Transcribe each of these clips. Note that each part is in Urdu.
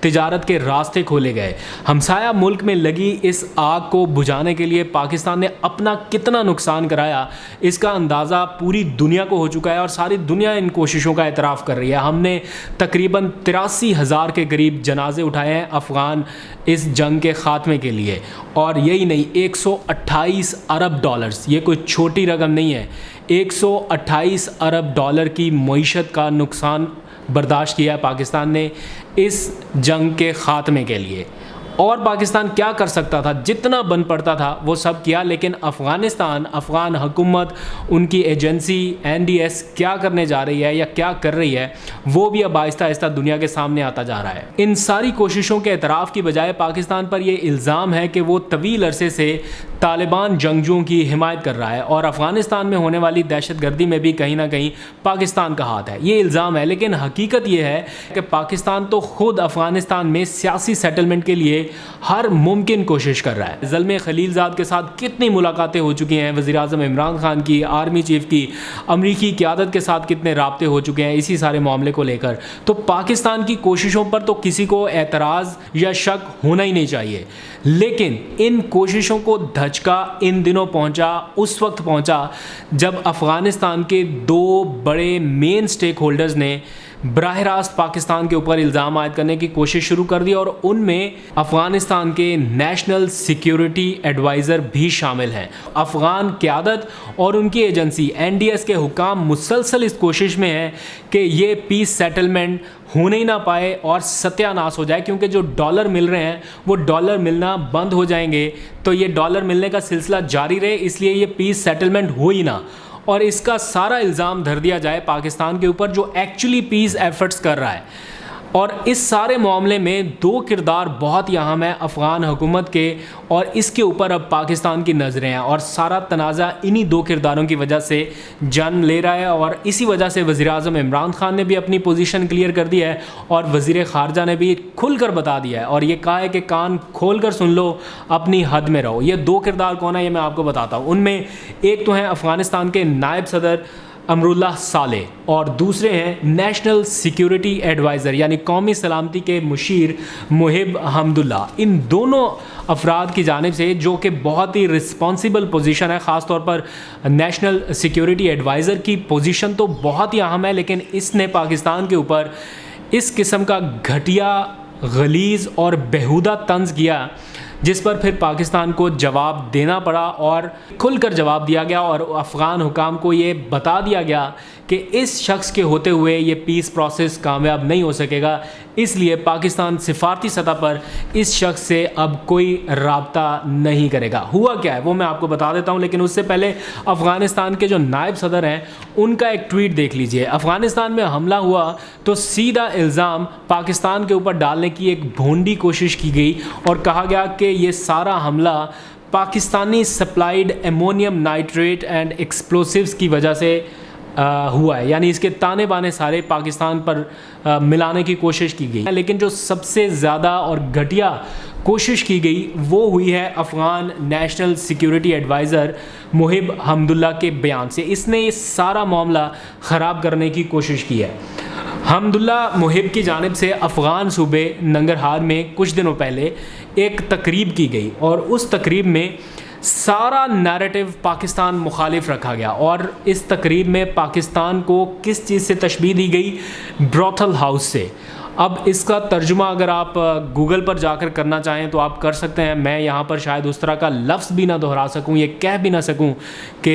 تجارت کے راستے کھولے گئے۔ ہمسایہ ملک میں لگی اس آگ کو بجھانے کے لیے پاکستان نے اپنا کتنا نقصان کرایا، اس کا اندازہ پوری دنیا کو ہو چکا ہے اور ساری دنیا ان کوششوں کا اعتراف کر رہی ہے۔ ہم نے تقریباً 83,000 کے قریب جنازے اٹھائے ہیں افغان اس جنگ کے خاتمے کے لیے، اور یہی نہیں 128 ارب ڈالرز، یہ کوئی چھوٹی رقم نہیں ہے، 128 ارب ڈالر کی معیشت کا نقصان برداشت کیا ہے پاکستان نے اس جنگ کے خاتمے کے لیے۔ اور پاکستان کیا کر سکتا تھا؟ جتنا بن پڑتا تھا وہ سب کیا، لیکن افغان حکومت، ان کی ایجنسی NDS کیا کرنے جا رہی ہے یا کیا کر رہی ہے، وہ بھی اب آہستہ آہستہ دنیا کے سامنے آتا جا رہا ہے۔ ان ساری کوششوں کے اعتراف کی بجائے پاکستان پر یہ الزام ہے کہ وہ طویل عرصے سے طالبان جنگجوؤں کی حمایت کر رہا ہے اور افغانستان میں ہونے والی دہشت گردی میں بھی کہیں نہ کہیں پاکستان کا ہاتھ ہے۔ یہ الزام ہے، لیکن حقیقت یہ ہے کہ پاکستان تو خود افغانستان میں سیاسی سیٹلمنٹ کے لیے ہر ممکن کوشش کر رہا ہے۔ زلمے خلیل زاد کے ساتھ کتنی ملاقاتیں ہو چکی ہیں، وزیر اعظم عمران خان کی، آرمی چیف کی، امریکی قیادت کے ساتھ کتنے رابطے ہو چکے ہیں اسی سارے معاملے کو لے کر۔ تو پاکستان کی کوششوں پر تو کسی کو اعتراض یا شک ہونا ہی نہیں چاہیے، لیکن ان کوششوں کو دھچکا ان دنوں پہنچا، اس وقت پہنچا جب افغانستان کے دو بڑے مین سٹیک ہولڈرز نے براہ راست پاکستان کے اوپر الزام عائد کرنے کی کوشش شروع کر دی، اور ان میں افغانستان کے نیشنل سیکیورٹی ایڈوائزر بھی شامل ہیں۔ افغان قیادت اور ان کی ایجنسی NDS کے حکام مسلسل اس کوشش میں ہیں کہ یہ پیس سیٹلمنٹ ہونے ہی نہ پائے اور ستیہ ناش ہو جائے، کیونکہ جو ڈالر مل رہے ہیں وہ ڈالر ملنا بند ہو جائیں گے تو یہ ڈالر ملنے کا سلسلہ جاری رہے، اس لیے یہ پیس سیٹلمنٹ ہو ہی نہ، اور اس کا سارا الزام دھر دیا جائے پاکستان کے اوپر جو ایکچولی پیس ایفرٹس کر رہا ہے۔ اور اس سارے معاملے میں دو کردار بہت اہم ہیں افغان حکومت کے، اور اس کے اوپر اب پاکستان کی نظریں ہیں، اور سارا تنازع انہی دو کرداروں کی وجہ سے جنم لے رہا ہے، اور اسی وجہ سے وزیر اعظم عمران خان نے بھی اپنی پوزیشن کلیئر کر دی ہے اور وزیر خارجہ نے بھی کھل کر بتا دیا ہے اور یہ کہا ہے کہ کان کھول کر سن لو، اپنی حد میں رہو۔ یہ دو کردار کون ہے یہ میں آپ کو بتاتا ہوں۔ ان میں ایک تو ہیں افغانستان کے نائب صدر امراللہ صالح، اور دوسرے ہیں نیشنل سیکیورٹی ایڈوائزر یعنی قومی سلامتی کے مشیر محب حمداللہ۔ ان دونوں افراد کی جانب سے، جو کہ بہت ہی رسپانسیبل پوزیشن ہے، خاص طور پر نیشنل سیکیورٹی ایڈوائزر کی پوزیشن تو بہت ہی اہم ہے، لیکن اس نے پاکستان کے اوپر اس قسم کا گھٹیا، غلیظ اور بیہودہ طنز کیا جس پر پھر پاکستان کو جواب دینا پڑا، اور کھل کر جواب دیا گیا، اور افغان حکام کو یہ بتا دیا گیا کہ اس شخص کے ہوتے ہوئے یہ پیس پروسیس کامیاب نہیں ہو سکے گا، اس لیے پاکستان سفارتی سطح پر اس شخص سے اب کوئی رابطہ نہیں کرے گا۔ ہوا کیا ہے وہ میں آپ کو بتا دیتا ہوں، لیکن اس سے پہلے افغانستان کے جو نائب صدر ہیں ان کا ایک ٹویٹ دیکھ لیجئے۔ افغانستان میں حملہ ہوا تو سیدھا الزام پاکستان کے اوپر ڈالنے کی ایک بھونڈی کوشش کی گئی، اور کہا گیا کہ یہ سارا حملہ پاکستانی سپلائیڈ امونیم نائٹریٹ اینڈ ایکسپلوسیوز کی وجہ سے ہوا ہے، یعنی اس کے تانے بانے سارے پاکستان پر ملانے کی کوشش کی گئی، لیکن جو سب سے زیادہ اور گھٹیا کوشش کی گئی وہ ہوئی ہے افغان نیشنل سیکیورٹی ایڈوائزر محب حمداللہ کے بیان سے۔ اس نے یہ سارا معاملہ خراب کرنے کی کوشش کی ہے۔ حمداللہ محب کی جانب سے افغان صوبے ننگرہار میں کچھ دنوں پہلے ایک تقریب کی گئی، اور اس تقریب میں سارا نیریٹو پاکستان مخالف رکھا گیا، اور اس تقریب میں پاکستان کو کس چیز سے تشبیہ دی گئی؟ بروتھل ہاؤس سے۔ اب اس کا ترجمہ اگر آپ گوگل پر جا کر کرنا چاہیں تو آپ کر سکتے ہیں، میں یہاں پر شاید اس طرح کا لفظ بھی نہ دہرا سکوں، یہ کہہ بھی نہ سکوں کہ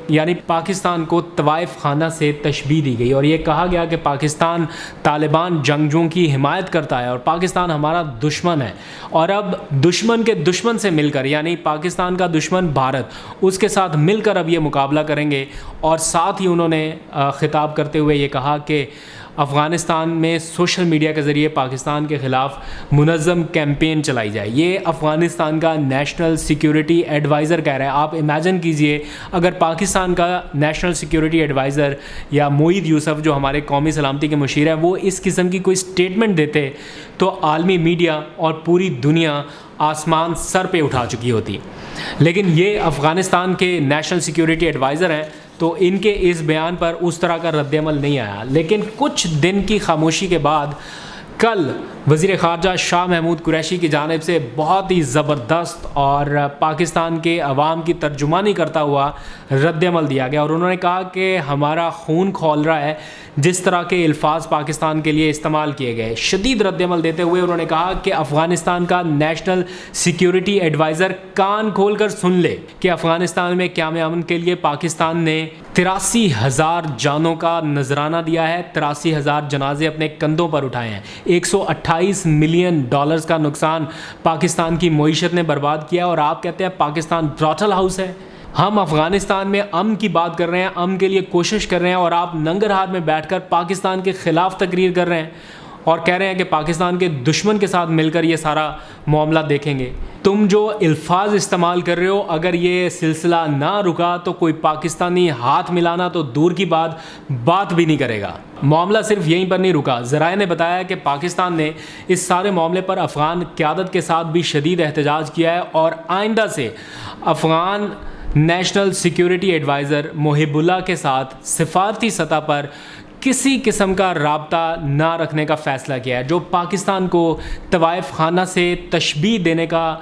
یعنی پاکستان کو طوائف خانہ سے تشبیہ دی گئی، اور یہ کہا گیا کہ پاکستان طالبان جنگجوؤں کی حمایت کرتا ہے اور پاکستان ہمارا دشمن ہے، اور اب دشمن کے دشمن سے مل کر، یعنی پاکستان کا دشمن بھارت، اس کے ساتھ مل کر اب یہ مقابلہ کریں گے۔ اور ساتھ ہی انہوں نے خطاب کرتے ہوئے یہ کہا کہ افغانستان میں سوشل میڈیا کے ذریعے پاکستان کے خلاف منظم کیمپین چلائی جائے۔ یہ افغانستان کا نیشنل سیکیورٹی ایڈوائزر کہہ رہا ہے۔ آپ امیجن کیجئے اگر پاکستان کا نیشنل سیکیورٹی ایڈوائزر یا معید یوسف جو ہمارے قومی سلامتی کے مشیر ہیں وہ اس قسم کی کوئی سٹیٹمنٹ دیتے تو عالمی میڈیا اور پوری دنیا آسمان سر پہ اٹھا چکی ہوتی، لیکن یہ افغانستان کے نیشنل سیکیورٹی ایڈوائزر ہیں تو ان کے اس بیان پر اس طرح کا رد عمل نہیں آیا۔ لیکن کچھ دن کی خاموشی کے بعد کل وزیر خارجہ شاہ محمود قریشی کی جانب سے بہت ہی زبردست اور پاکستان کے عوام کی ترجمانی کرتا ہوا رد عمل دیا گیا، اور انہوں نے کہا کہ ہمارا خون کھول رہا ہے جس طرح کے الفاظ پاکستان کے لیے استعمال کیے گئے۔ شدید رد عمل دیتے ہوئے انہوں نے کہا کہ افغانستان کا نیشنل سیکیورٹی ایڈوائزر کان کھول کر سن لے کہ افغانستان میں قیام امن کے لیے پاکستان نے 83,000 جانوں کا نذرانہ دیا ہے، 83,000 جنازے اپنے کندھوں پر اٹھائے ہیں، $128 ملین کا نقصان پاکستان کی معیشت نے برباد کیا، اور آپ کہتے ہیں پاکستان براٹل ہاؤس ہے۔ ہم افغانستان میں امن کی بات کر رہے ہیں، امن کے لیے کوشش کر رہے ہیں، اور آپ ننگرہار میں بیٹھ کر پاکستان کے خلاف تقریر کر رہے ہیں اور کہہ رہے ہیں کہ پاکستان کے دشمن کے ساتھ مل کر یہ سارا معاملہ دیکھیں گے۔ تم جو الفاظ استعمال کر رہے ہو، اگر یہ سلسلہ نہ رکا تو کوئی پاکستانی ہاتھ ملانا تو دور کی بات بھی نہیں کرے گا۔ معاملہ صرف یہیں پر نہیں رکا، ذرائع نے بتایا کہ پاکستان نے اس سارے معاملے پر افغان قیادت کے ساتھ بھی شدید احتجاج کیا ہے، اور آئندہ سے افغان نیشنل سیکیورٹی ایڈوائزر محب اللہ کے ساتھ سفارتی سطح پر کسی قسم کا رابطہ نہ رکھنے کا فیصلہ کیا ہے۔ جو پاکستان کو طوائف خانہ سے تشبیہ دینے کا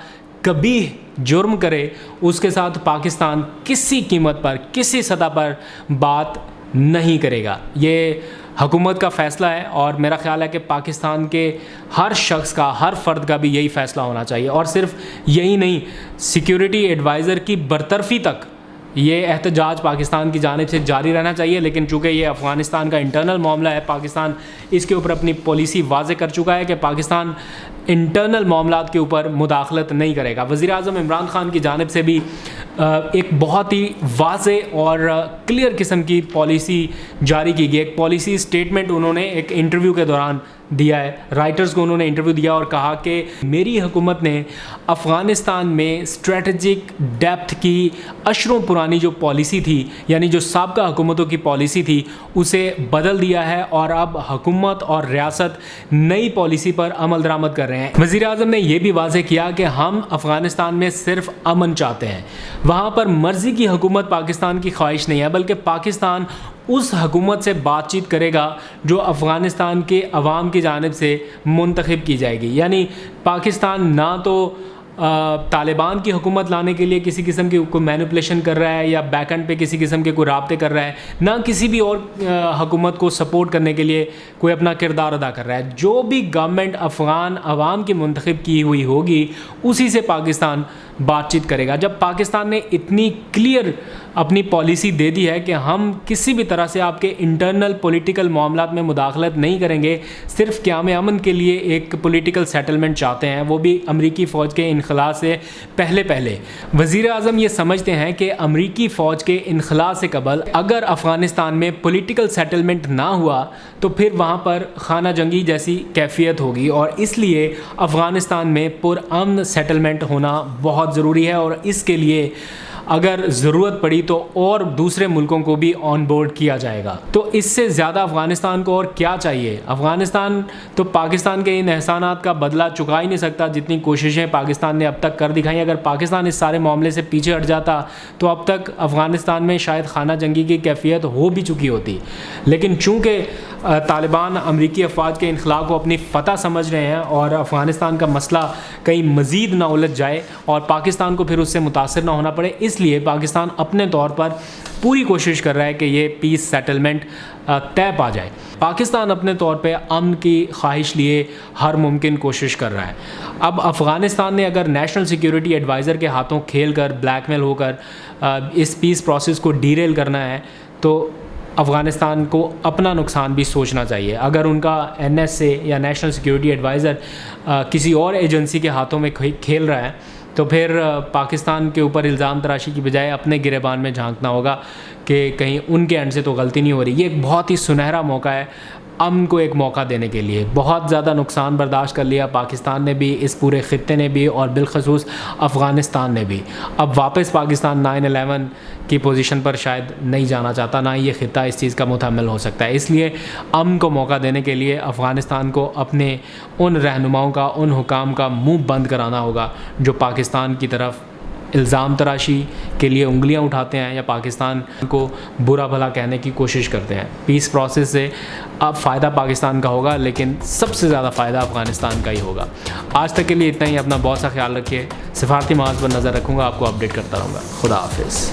کبھی جرم کرے، اس کے ساتھ پاکستان کسی قیمت پر کسی سطح پر بات نہیں کرے گا۔ یہ حکومت کا فیصلہ ہے، اور میرا خیال ہے کہ پاکستان کے ہر شخص کا، ہر فرد کا بھی یہی فیصلہ ہونا چاہیے، اور صرف یہی نہیں، سیکیورٹی ایڈوائزر کی برطرفی تک یہ احتجاج پاکستان کی جانب سے جاری رہنا چاہیے۔ لیکن چونکہ یہ افغانستان کا انٹرنل معاملہ ہے، پاکستان اس کے اوپر اپنی پالیسی واضح کر چکا ہے کہ پاکستان انٹرنل معاملات کے اوپر مداخلت نہیں کرے گا۔ وزیر اعظم عمران خان کی جانب سے بھی ایک بہت ہی واضح اور کلیئر قسم کی پالیسی جاری کی گئی، ایک پالیسی اسٹیٹمنٹ انہوں نے ایک انٹرویو کے دوران دیا ہے، رائٹرز کو انہوں نے انٹرویو دیا اور کہا کہ میری حکومت نے افغانستان میں اسٹریٹجک ڈیپتھ کی اشروں پرانی جو پالیسی تھی، یعنی جو سابقہ حکومتوں کی پالیسی تھی، اسے بدل دیا ہے، اور اب حکومت اور ریاست نئی پالیسی پر عمل درآمد کر رہے ہیں۔ وزیر اعظم نے یہ بھی واضح کیا کہ ہم افغانستان میں صرف امن چاہتے ہیں، وہاں پر مرضی کی حکومت پاکستان کی خواہش نہیں ہے، بلکہ پاکستان اس حکومت سے بات چیت کرے گا جو افغانستان کے عوام کی جانب سے منتخب کی جائے گی۔ یعنی پاکستان نہ تو طالبان کی حکومت لانے کے لیے کسی قسم کی کوئی مینیپولیشن کر رہا ہے، یا بیک اینڈ پہ کسی قسم کے کوئی رابطے کر رہا ہے، نہ کسی بھی اور حکومت کو سپورٹ کرنے کے لیے کوئی اپنا کردار ادا کر رہا ہے۔ جو بھی گورنمنٹ افغان عوام کی منتخب کی ہوئی ہوگی، اسی سے پاکستان بات چیت کرے گا۔ جب پاکستان نے اتنی کلیئر اپنی پالیسی دے دی ہے کہ ہم کسی بھی طرح سے آپ کے انٹرنل پولیٹیکل معاملات میں مداخلت نہیں کریں گے، صرف قیام امن کے لیے ایک پولیٹیکل سیٹلمنٹ چاہتے ہیں، وہ بھی امریکی فوج کے انخلاء سے پہلے۔ وزیر اعظم یہ سمجھتے ہیں کہ امریکی فوج کے انخلاء سے قبل اگر افغانستان میں پولیٹیکل سیٹلمنٹ نہ ہوا تو پھر وہاں پر خانہ جنگی جیسی کیفیت ہوگی، اور اس لیے افغانستان میں پرامن سیٹلمنٹ ہونا بہت ضروری ہے، اور اس کے لیے اگر ضرورت پڑی تو اور دوسرے ملکوں کو بھی آن بورڈ کیا جائے گا۔ تو اس سے زیادہ افغانستان کو اور کیا چاہیے؟ افغانستان تو پاکستان کے ان احسانات کا بدلہ چکا ہی نہیں سکتا جتنی کوششیں پاکستان نے اب تک کر دکھائی۔ اگر پاکستان اس سارے معاملے سے پیچھے ہٹ جاتا تو اب تک افغانستان میں شاید خانہ جنگی کی کیفیت ہو بھی چکی ہوتی، لیکن چونکہ طالبان امریکی افواج کے انخلاء کو اپنی فتح سمجھ رہے ہیں، اور افغانستان کا مسئلہ کہیں مزید نہ الجھ جائے اور پاکستان کو پھر اس سے متاثر نہ ہونا پڑے، اس لیے پاکستان اپنے طور پر پوری کوشش کر رہا ہے کہ یہ پیس سیٹلمنٹ طے پا جائے۔ پاکستان اپنے طور پہ امن کی خواہش لیے ہر ممکن کوشش کر رہا ہے۔ اب افغانستان نے اگر نیشنل سیکیورٹی ایڈوائزر کے ہاتھوں کھیل کر، بلیک میل ہو کر اس پیس پروسیس کو ڈیریل کرنا ہے، تو افغانستان کو اپنا نقصان بھی سوچنا چاہیے۔ اگر ان کا NSA یا نیشنل سیکیورٹی ایڈوائزر کسی اور ایجنسی کے ہاتھوں میں کھیل رہا ہے، تو پھر پاکستان کے اوپر الزام تراشی کی بجائے اپنے گریبان میں جھانکنا ہوگا کہ کہیں ان کے اینڈ سے تو غلطی نہیں ہو رہی۔ یہ ایک بہت ہی سنہرا موقع ہے امن کو ایک موقع دینے کے لیے۔ بہت زیادہ نقصان برداشت کر لیا پاکستان نے بھی، اس پورے خطے نے بھی، اور بالخصوص افغانستان نے بھی۔ اب واپس پاکستان 9/11 کی پوزیشن پر شاید نہیں جانا چاہتا، نہ ہی یہ خطہ اس چیز کا متحمل ہو سکتا ہے۔ اس لیے امن کو موقع دینے کے لیے افغانستان کو اپنے ان رہنماؤں کا، ان حکام کا منہ بند کرانا ہوگا جو پاکستان کی طرف الزام تراشی کے لیے انگلیاں اٹھاتے ہیں یا پاکستان کو برا بھلا کہنے کی کوشش کرتے ہیں. پیس پروسیس سے اب فائدہ پاکستان کا ہوگا لیکن سب سے زیادہ فائدہ افغانستان کا ہی ہوگا. آج تک کے لیے اتنا ہی. اپنا بہت سا خیال رکھیے. سفارتی محاذ پر نظر رکھوں گا, آپ کو اپڈیٹ کرتا رہوں گا. خدا حافظ.